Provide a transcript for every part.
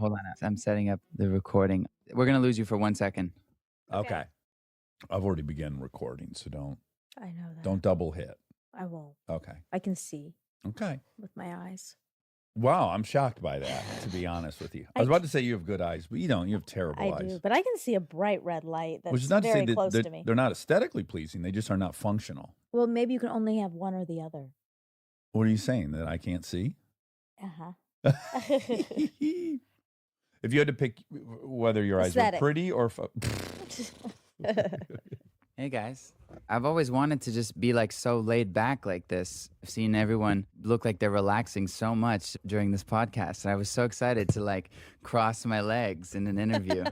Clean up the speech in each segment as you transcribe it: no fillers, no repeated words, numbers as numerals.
Hold on. I'm setting up the recording. We're going to lose you for 1 second. Okay. I've already begun recording, so I know that. don't double hit. I won't. Okay. I can see Okay. with my eyes. Wow, I'm shocked by that, to be honest with you. I was about to say you have good eyes, but you don't. You have terrible I eyes. do, but I can see a bright red light that's Which is not to very say close that to me. they're not aesthetically pleasing. They just are not functional. Well, maybe you can only have one or the other. What are you saying? That I can't see? Uh-huh. If you had to pick whether your eyes were Aesthetic. pretty or... Hey, guys. I've always wanted to just be like so laid back like this. I've seen everyone look like they're relaxing so much during this podcast. I was so excited to like cross my legs in an interview.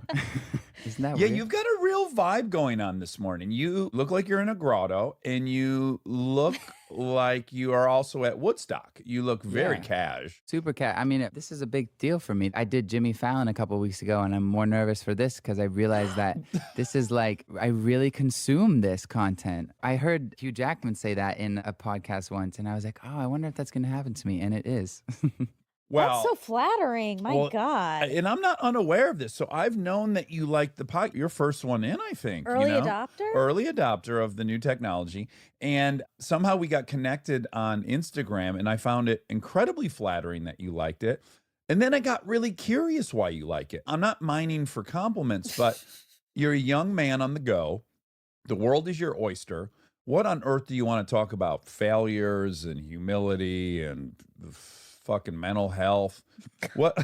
Isn't that weird? You've got a real vibe going on this morning. You look like you're in a grotto, and you look like you are also at Woodstock. You look very cash. Super cat. I mean, this is a big deal for me. I did Jimmy Fallon a couple weeks ago, and I'm more nervous for this because I realized that this is like, I really consume this content. I heard Hugh Jackman say that in a podcast once, and I was like, oh, I wonder if that's going to happen to me. And it is. Well, That's so flattering. My God. And I'm not unaware of this. So I've known that you like the podcast. Your first one in, I think. Early adopter? Early adopter of the new technology. And somehow we got connected on Instagram, and I found it incredibly flattering that you liked it. And then I got really curious why you like it. I'm not mining for compliments, but you're a young man on the go. The world is your oyster. What on earth do you want to talk about? Failures and humility and fucking mental health. What?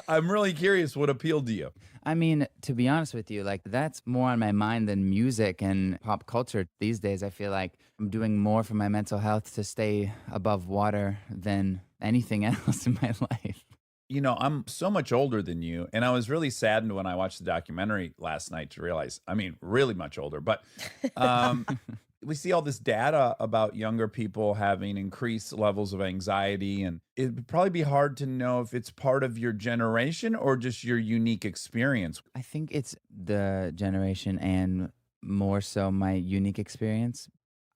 I'm really curious what appealed to you. I mean, to be honest with you, like that's more on my mind than music and pop culture these days. I feel like I'm doing more for my mental health to stay above water than anything else in my life. You know, I'm so much older than you, and I was really saddened when I watched the documentary last night to realize, I mean, really much older, but we see all this data about younger people having increased levels of anxiety, and it'd probably be hard to know if it's part of your generation or just your unique experience. I think it's the generation and more so my unique experience.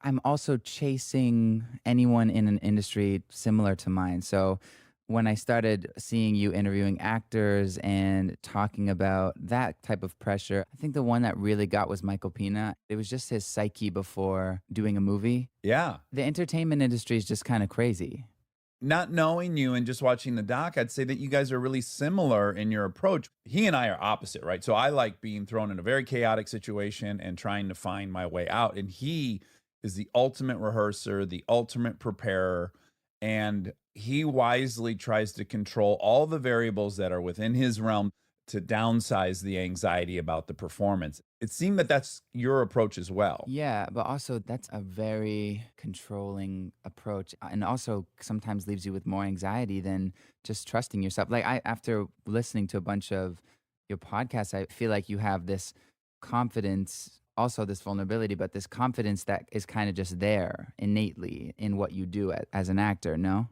I'm also chasing anyone in an industry similar to mine. So when I started seeing you interviewing actors and talking about that type of pressure, I think the one that really got was Michael Pena. It was just his psyche before doing a movie. Yeah. The entertainment industry is just kind of crazy. Not knowing you and just watching the doc, I'd say that you guys are really similar in your approach. He and I are opposite, right? So I like being thrown in a very chaotic situation and trying to find my way out. And he is the ultimate rehearser, the ultimate preparer. And he wisely tries to control all the variables that are within his realm to downsize the anxiety about the performance. It seemed that that's your approach as well. Yeah, but also that's a very controlling approach and also sometimes leaves you with more anxiety than just trusting yourself. Like after listening to a bunch of your podcasts, I feel like you have this confidence, also this vulnerability, but this confidence that is kind of just there innately in what you do as an actor, no?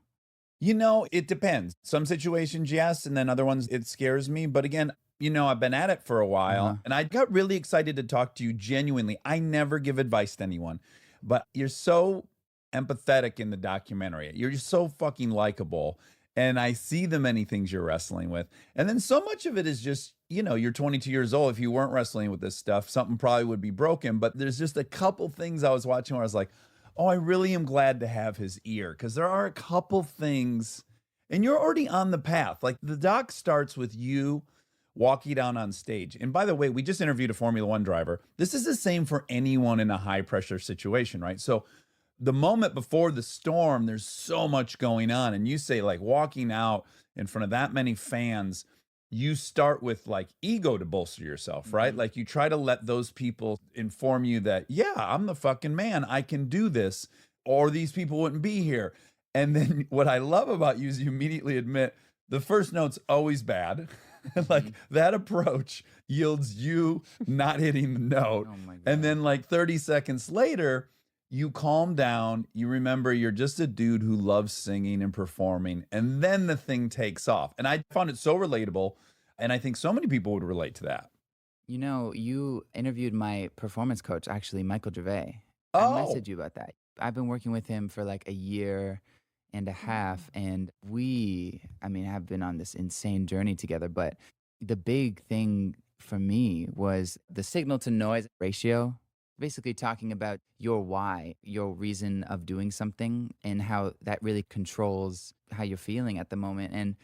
You know, it depends. Some situations, yes, and then other ones, it scares me. But again, you know, I've been at it for a while, and I got really excited to talk to you genuinely. I never give advice to anyone, but you're so empathetic in the documentary. You're just so fucking likable. And I see the many things you're wrestling with. And then so much of it is just, you know, you're 22 years old. If you weren't wrestling with this stuff, something probably would be broken. But there's just a couple things I was watching where I was like, oh, I really am glad to have his ear, because there are a couple things, and you're already on the path. Like the doc starts with you walking down on stage. And by the way, we just interviewed a Formula One driver. This is the same for anyone in a high pressure situation, right? So the moment before the storm, there's so much going on. And you say like walking out in front of that many fans, you start with like ego to bolster yourself, right? Mm-hmm. Like you try to let those people inform you that, yeah, I'm the fucking man. I can do this, or these people wouldn't be here. And then what I love about you is you immediately admit the first note's always bad. Like that approach yields you not hitting the note. Oh my God. And then like 30 seconds later, you calm down, you remember you're just a dude who loves singing and performing, and then the thing takes off. And I found it so relatable, and I think so many people would relate to that. You know, you interviewed my performance coach, actually, Michael Gervais. Oh. I messaged you about that. I've been working with him for like a year, and a half. And I mean, have been on this insane journey together. But the big thing for me was the signal to noise ratio, basically talking about your why, your reason of doing something, and how that really controls how you're feeling at the moment. And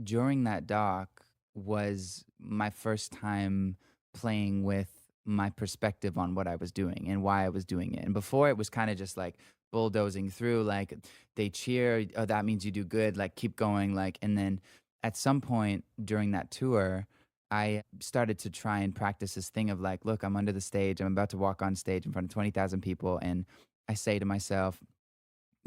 during that doc was my first time playing with my perspective on what I was doing and why I was doing it. And before it was kind of just like bulldozing through, like they cheer, oh, that means you do good, like keep going, like, and then at some point during that tour, I started to try and practice this thing of like, look, I'm under the stage, I'm about to walk on stage in front of 20,000 people, and I say to myself,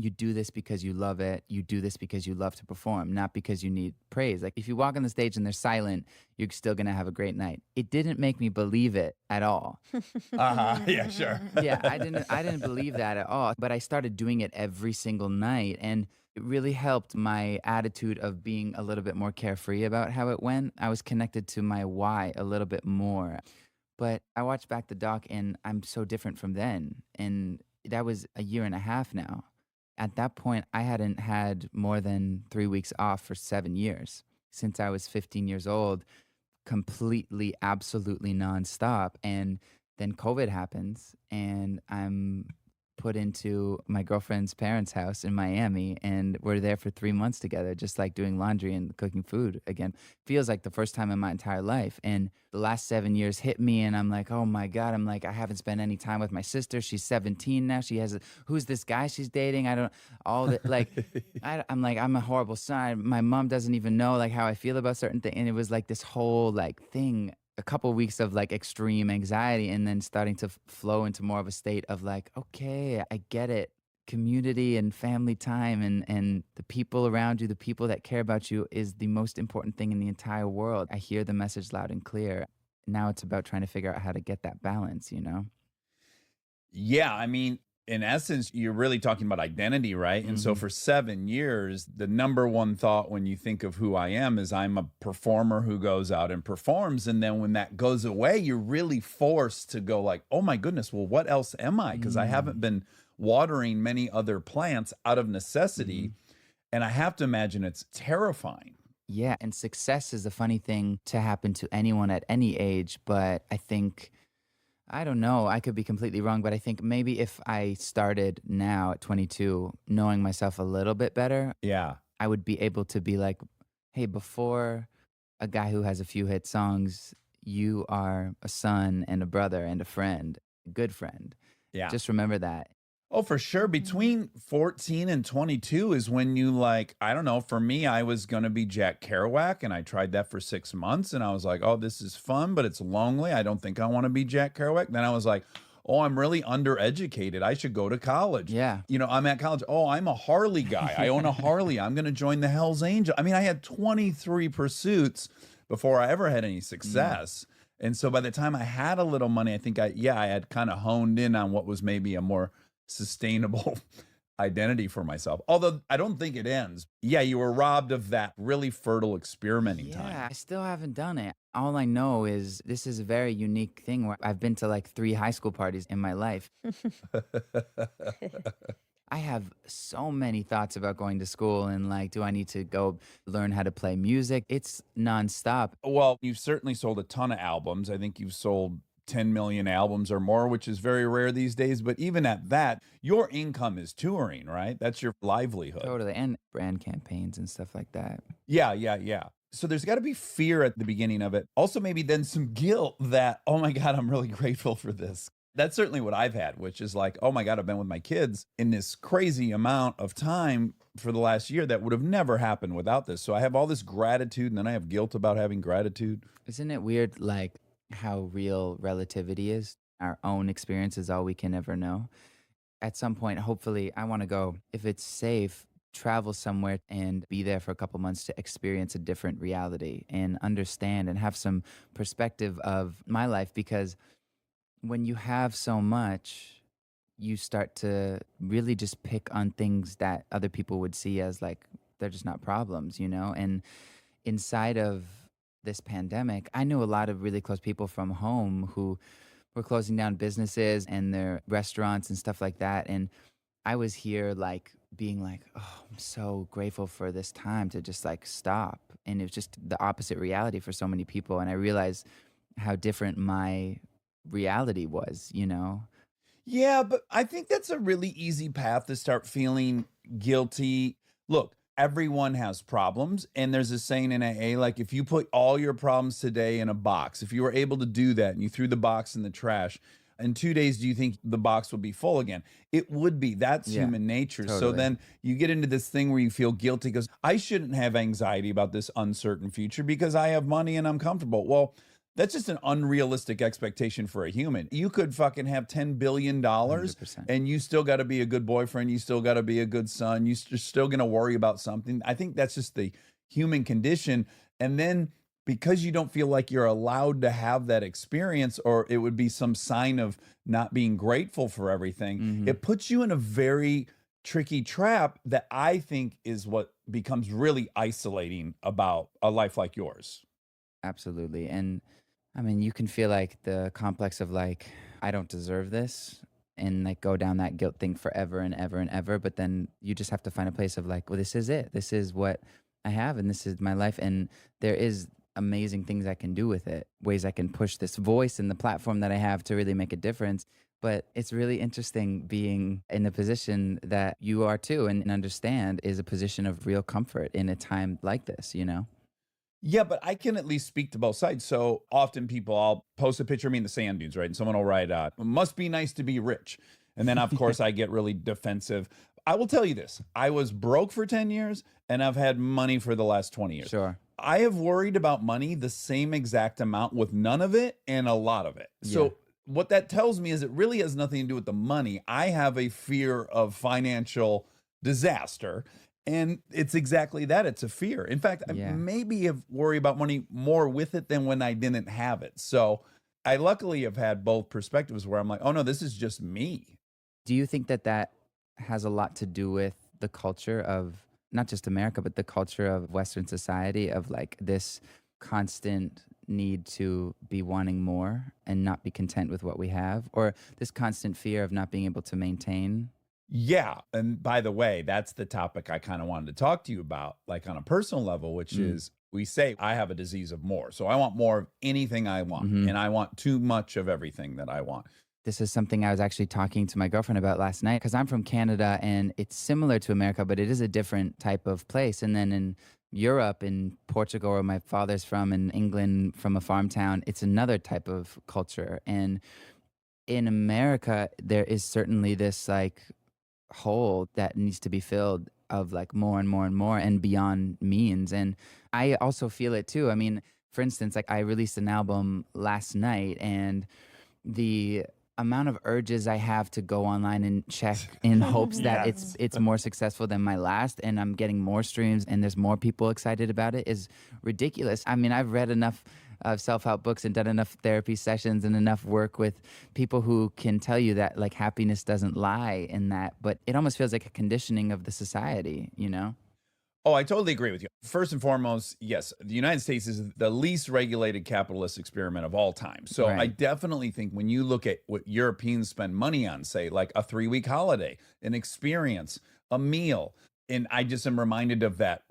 you do this because you love it. You do this because you love to perform, not because you need praise. Like if you walk on the stage and they're silent, you're still going to have a great night. It didn't make me believe it at all. Yeah, sure. Yeah, I didn't believe that at all, but I started doing it every single night, and it really helped my attitude of being a little bit more carefree about how it went. I was connected to my why a little bit more. But I watched back the doc and I'm so different from then. And that was a year and a half now. At that point, I hadn't had more than 3 weeks off for 7 years. Since I was 15 years old, completely, absolutely nonstop. And then COVID happens, and I'm put into my girlfriend's parents' house in Miami, and we're there for 3 months together, just like doing laundry and cooking food again. Feels like the first time in my entire life. And the last 7 years hit me, and I'm like, oh my God, I'm like, I haven't spent any time with my sister. She's 17 now. Who's this guy she's dating? I don't, all the, like, I'm like, I'm a horrible son. My mom doesn't even know like how I feel about certain things. And it was like this whole like thing, a couple weeks of like extreme anxiety, and then starting to flow into more of a state of like, okay, I get it. Community and family time and the people around you, the people that care about you is the most important thing in the entire world. I hear the message loud and clear. Now it's about trying to figure out how to get that balance, you know? Yeah, I mean, in essence, you're really talking about identity, right? And so for 7 years, the number one thought when you think of who I am is I'm a performer who goes out and performs. And then when that goes away, you're really forced to go like, oh my goodness, well, what else am I? Because I haven't been watering many other plants out of necessity. And I have to imagine it's terrifying. Yeah, and success is a funny thing to happen to anyone at any age, but I think, I don't know, I could be completely wrong, but I think maybe if I started now at 22, knowing myself a little bit better, Yeah. I would be able to be like, hey, before a guy who has a few hit songs, you are a son and a brother and a friend, a good friend. Yeah. Just remember that. Oh, for sure. Between 14 and 22 is when you like, I don't know, for me, I was going to be Jack Kerouac, and I tried that for 6 months, and I was like, oh, this is fun, but it's lonely. I don't think I want to be Jack Kerouac. Then I was like, oh, I'm really undereducated. I should go to college. Yeah. You know, I'm at college. Oh, I'm a Harley guy. I own a Harley. I'm going to join the Hells Angels. I mean, I had 23 pursuits before I ever had any success. And so by the time I had a little money, I think I had kind of honed in on what was maybe a more sustainable identity for myself. Although I don't think it ends. Yeah, you were robbed of that really fertile experimenting time. Yeah, I still haven't done it. All I know is this is a very unique thing where I've been to like 3 high school parties in my life. I have so many thoughts about going to school and like, do I need to go learn how to play music? It's nonstop. Well, you've certainly sold a ton of albums. I think you've sold 10 million albums or more, which is very rare these days. But even at that, your income is touring, right? That's your livelihood. Totally. And brand campaigns and stuff like that. Yeah. So there's got to be fear at the beginning of it. Also, maybe then some guilt that, oh my God, I'm really grateful for this. That's certainly what I've had, which is like, oh my God, I've been with my kids in this crazy amount of time for the last year that would have never happened without this. So I have all this gratitude, and then I have guilt about having gratitude. Isn't it weird, like, how real relativity is? Our own experience is all we can ever know. At some point, hopefully, I want to go, if it's safe, travel somewhere and be there for a couple months to experience a different reality and understand and have some perspective of my life. Because when you have so much, you start to really just pick on things that other people would see as like, they're just not problems, you know? And inside of this pandemic, I knew a lot of really close people from home who were closing down businesses and their restaurants and stuff like that. And I was here like being like, oh, I'm so grateful for this time to just like stop. And it was just the opposite reality for so many people. And I realized how different my reality was, you know? Yeah, but I think that's a really easy path to start feeling guilty. Look, everyone has problems, and there's a saying in AA, like if you put all your problems today in a box, if you were able to do that and you threw the box in the trash, in 2 days, do you think the box would be full again? It would be. That's Yeah, human nature. So totally. then you get into this thing where you feel guilty because I shouldn't have anxiety about this uncertain future because I have money and I'm comfortable. Well, that's just an unrealistic expectation for a human. You could fucking have $10 billion 100%. and you still got to be a good boyfriend. You still got to be a good son. You're still going to worry about something. I think that's just the human condition. And then because you don't feel like you're allowed to have that experience, or it would be some sign of not being grateful for everything, Hmm. it puts you in a very tricky trap that I think is what becomes really isolating about a life like yours. Absolutely. And I mean, you can feel like the complex of like, I don't deserve this and like go down that guilt thing forever and ever and ever. But then you just have to find a place of like, well, this is it. This is what I have and this is my life. And there is amazing things I can do with it, ways I can push this voice and the platform that I have to really make a difference. But it's really interesting being in the position that you are too and understand is a position of real comfort in a time like this, you know? Yeah, but I can at least speak to both sides. So often people, I'll post a picture of me in the sand dunes, right? And someone will write, must be nice to be rich. And then, of course, I get really defensive. I will tell you this. I was broke for 10 years and I've had money for the last 20 years. Sure. I have worried about money the same exact amount with none of it and a lot of it. Yeah. So what that tells me is it really has nothing to do with the money. I have a fear of financial disaster. And it's exactly that. It's a fear. In fact, I Yeah. maybe have worried about money more with it than when I didn't have it. So I luckily have had both perspectives where I'm like, oh no, this is just me. Do you think that that has a lot to do with the culture of not just America, but the culture of Western society of like this constant need to be wanting more and not be content with what we have, or this constant fear of not being able to maintain? Yeah. And by the way, that's the topic I kind of wanted to talk to you about, like on a personal level, which Mm. is we say I have a disease of more. So I want more of anything I want, Mhm. and I want too much of everything that I want. This is something I was actually talking to my girlfriend about last night because I'm from Canada and it's similar to America, but it is a different type of place. And then in Europe, in Portugal, where my father's from, in England, from a farm town, it's another type of culture. And in America, there is certainly this like hole that needs to be filled of like more and more and more and beyond means. And I also feel it too. I mean, for instance, like I released an album last night and the amount of urges I have to go online and check in hopes that Yes. it's more successful than my last and I'm getting more streams and there's more people excited about it is ridiculous. I mean, I've read enough self-help books and done enough therapy sessions and enough work with people who can tell you that like happiness doesn't lie in that, but it almost feels like a conditioning of the society, you know? Oh, I totally agree with you. First and foremost, yes, the United States is the least regulated capitalist experiment of all time. So I Right. definitely think when you look at what Europeans spend money on, say, like a 3 week holiday, an experience, a meal, and I just am reminded of that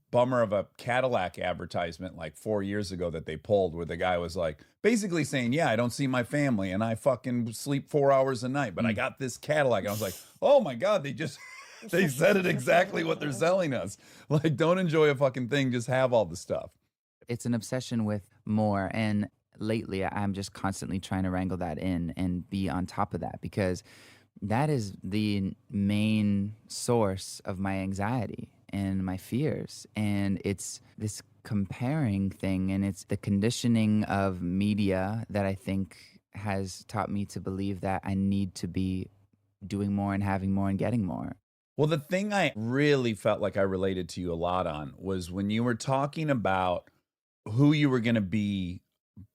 bummer of a Cadillac advertisement like 4 years ago that they pulled where the guy was like basically saying, yeah, I don't see my family and I fucking sleep 4 hours a night, but I Mm. got this Cadillac. And I was like, oh my God, they just they said it exactly what they're selling us. Like, don't enjoy a fucking thing, just have all the stuff. It's an obsession with more. And lately, I'm just constantly trying to wrangle that in and be on top of that because that is the main source of my anxiety and my fears. And it's this comparing thing, and it's the conditioning of media that I think has taught me to believe that I need to be doing more and having more and getting more. Well, the thing I really felt like I related to you a lot on was when you were talking about who you were going to be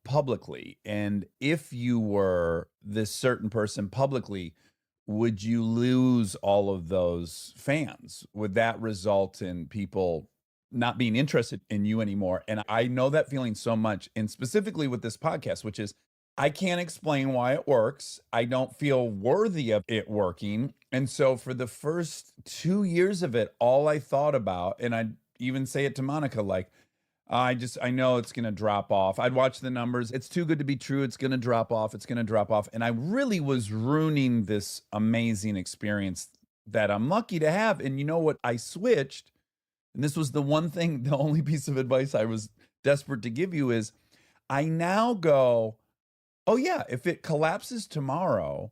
publicly. And if you were this certain person publicly, would you lose all of those fans? Would that result in people not being interested in you anymore? And I know that feeling so much, and specifically with this podcast, which is I can't explain why it works. I don't feel worthy of it working. And so for the first 2 years of it, all I thought about, and I'd even say it to Monica, like, I know it's gonna drop off. I'd watch the numbers. It's too good to be true. It's gonna drop off. It's gonna drop off. And I really was ruining this amazing experience that I'm lucky to have. And you know what? I switched, and this was the one thing, the only piece of advice I was desperate to give you is I now go, oh yeah, if it collapses tomorrow,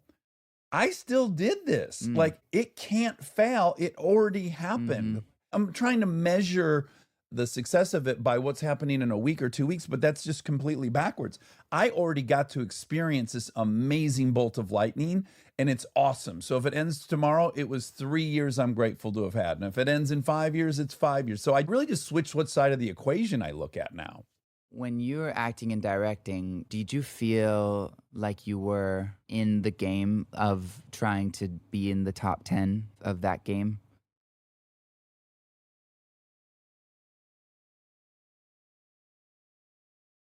I still did this. Like it can't fail. It already happened. I'm trying to measure the success of it by what's happening in a week or 2 weeks, but that's just completely backwards. I already got to experience this amazing bolt of lightning, and it's awesome. So if it ends tomorrow, it was 3 years I'm grateful to have had. And if it ends in 5 years, it's 5 years. So I really just switched what side of the equation I look at now. When you were acting and directing, did you feel like you were in the game of trying to be in the top 10 of that game?